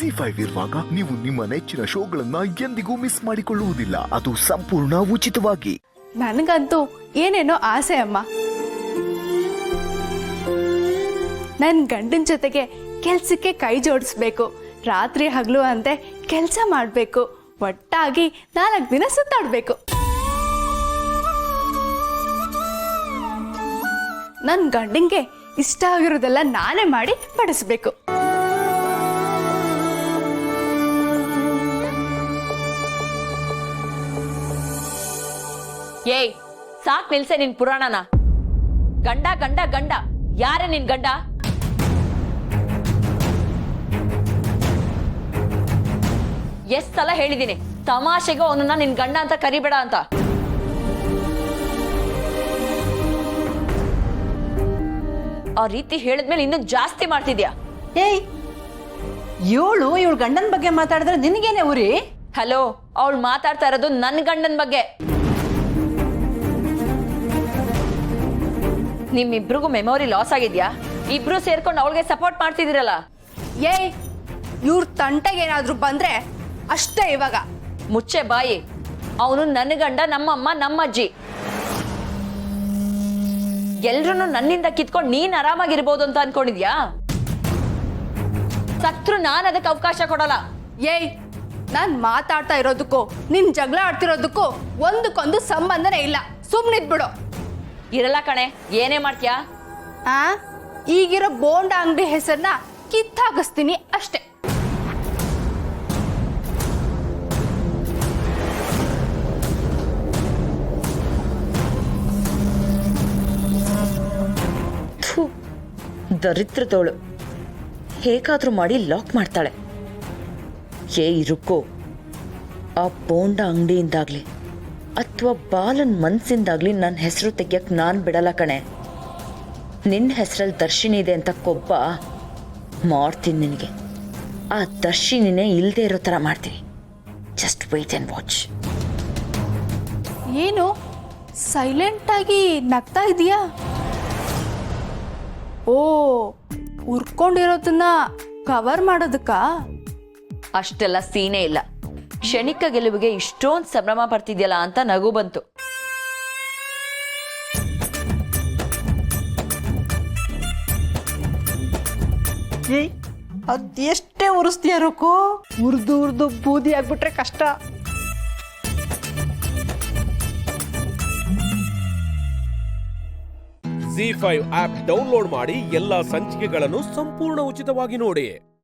ZEE5 ಇರುವಾಗ ನೀವು ನಿಮ್ಮ ನೆಚ್ಚಿನ ಶೋಗಳನ್ನ ಎಂದಿಗೂ ಮಿಸ್ ಮಾಡಿಕೊಳ್ಳುವುದಿಲ್ಲ. ಅದು ಸಂಪೂರ್ಣ ಉಚಿತವಾಗಿ. ನನಗಂತೂ ಏನೇನೋ ಆಸೆ ಅಮ್ಮ. ನನ್ನ ಗಂಡನ ಜೊತೆಗೆ ಕೆಲ್ಸಕ್ಕೆ ಕೈ ಜೋಡಿಸ್ಬೇಕು, ರಾತ್ರಿ ಹಗಲು ಅಂತೆ ಕೆಲಸ ಮಾಡಬೇಕು, ಒಟ್ಟಾಗಿ 4 ದಿನ ಸುತ್ತಾಡ್ಬೇಕು. ನನ್ನ ಗಂಡಂಗೆ ಇಷ್ಟ ಆಗಿರೋದೆಲ್ಲ ನಾನೇ ಮಾಡಿ ಬಡಿಸ್ಬೇಕು. ಏಯ್, ಸಾಕ್ ನಿಲ್ಸೆ ನಿನ್ ಪುರಾಣನ. ಗಂಡ ಗಂಡ ಗಂಡ ಯಾರೇ ನಿನ್ ಗಂಡ? ಎಷ್ಟ್ ಸಲ ಹೇಳಿದೀನಿ ತಮಾಷೆಗೆ ಅವನನ್ನ ನಿನ್ ಗಂಡ ಅಂತ ಕರಿಬೇಡ ಅಂತ. ಆ ರೀತಿ ಹೇಳಿದ್ಮೇಲೆ ಇನ್ನೂ ಜಾಸ್ತಿ ಮಾಡ್ತಿದ್ಯಾ. ಏಯ್, ಇವಳು ಗಂಡನ ಬಗ್ಗೆ ಮಾತಾಡಿದ್ರೆ ನಿನಗೇನೆ ಉರಿ? ಹಲೋ, ಅವಳು ಮಾತಾಡ್ತಾ ಇರೋದು ನನ್ ಗಂಡನ ಬಗ್ಗೆ. ನಿಮ್ಮಿಬ್ರಿಗೂ ಮೆಮೊರಿ ಲಾಸ್ ಆಗಿದ್ಯಾ? ಇಬ್ರು ಸೇರ್ಕೊಂಡು ಅವಳಿಗೆ ಸಪೋರ್ಟ್ ಮಾಡ್ತಿದ್ದೀರಲ್ಲ. ಏಯ್, ಇವ್ರ ತಂಟೆಗೇನಾದ್ರೂ ಬಂದ್ರೆ ಅಷ್ಟೇ. ಇವಾಗ ಮುಚ್ಚೆ ಬಾಯಿ. ಅವನು ನನ್ನ ಗಂಡ, ನಮ್ಮಮ್ಮ, ನಮ್ಮಜ್ಜಿ. ಎಲ್ರು ನನ್ನಿಂದ ಕಿತ್ಕೊಂಡು ನೀನ್ ಆರಾಮಾಗಿರ್ಬೋದು ಅಂತ ಅನ್ಕೊಂಡಿದ್ಯಾ? ಸತ್ರು ನಾನು ಅದಕ್ಕೆ ಅವಕಾಶ ಕೊಡಲ್ಲ. ಏಯ್, ನಾನ್ ಮಾತಾಡ್ತಾ ಇರೋದಕ್ಕೂ ನಿನ್ ಜಗಳ ಆಡ್ತಿರೋದಕ್ಕೂ ಒಂದಕ್ಕೊಂದು ಸಂಬಂಧನೇ ಇಲ್ಲ. ಸುಮ್ನಿದ್ಬಿಡು. ಇರಲ್ಲ ಕಣೆ, ಏನೇ ಮಾಡ್ತೀಯಾ? ಈಗಿರೋ ಬೋಂಡ ಅಂಗಡಿ ಹೆಸರನ್ನ ಕಿತ್ತಾಗಿಸ್ತೀನಿ ಅಷ್ಟೇ. ದರಿದ್ರದವಳು ಹೇಗಾದ್ರೂ ಮಾಡಿ ಲಾಕ್ ಮಾಡ್ತಾಳೆ. ಏ ಇರುಕ್ಕೋ, ಆ ಬೋಂಡ ಅಂಗಡಿಯಿಂದಾಗ್ಲಿ ಅಥವಾ ಬಾಲನ್ ಮನ್ಸಿಂದಾಗ್ಲಿ ನನ್ನ ಹೆಸರು ತೆಗಿಯಕ್ ನಾನು ಬಿಡಲ್ಲ ಕಣೆ. ನಿನ್ನ ಹೆಸರಲ್ಲಿ ದರ್ಶಿನಿ ಇದೆ ಅಂತ ಕೊಬ್ಬ ಮಾಡ್ತೀನಿ ನಿನಗೆ. ಆ ದರ್ಶಿನಿನೇ ಇಲ್ಲದೆ ಇರೋ ಥರ ಮಾಡ್ತೀನಿ. Just wait and watch. ಏನು ಸೈಲೆಂಟ್ ಆಗಿ ನಗ್ತಾ ಇದೀಯಾ? ಓ, ಉರ್ಕೊಂಡಿರೋದನ್ನ ಕವರ್ ಮಾಡೋದಕ್ಕ? ಅಷ್ಟೆಲ್ಲ ಸೀನೇ ಇಲ್ಲ. ಕ್ಷಣಿಕ ಗೆಲುವಿಗೆ ಇಷ್ಟೊಂದು ಸಂಭ್ರಮ ಪಡ್ತಿದ್ಯಲ್ಲ ಅಂತ ನಗು ಬಂತು. ಏಯ್, ಅದೆಷ್ಟೇ ಉರಿಸ್ತೀಯ ರುಕು? ಉರ್ದು ಬೂದಿ ಆಗ್ಬಿಟ್ರೆ ಕಷ್ಟ. ZEE5 ಆಪ್ ಡೌನ್ಲೋಡ್ ಮಾಡಿ ಎಲ್ಲಾ ಸಂಚಿಕೆಗಳನ್ನು ಸಂಪೂರ್ಣ ಉಚಿತವಾಗಿ ನೋಡಿ.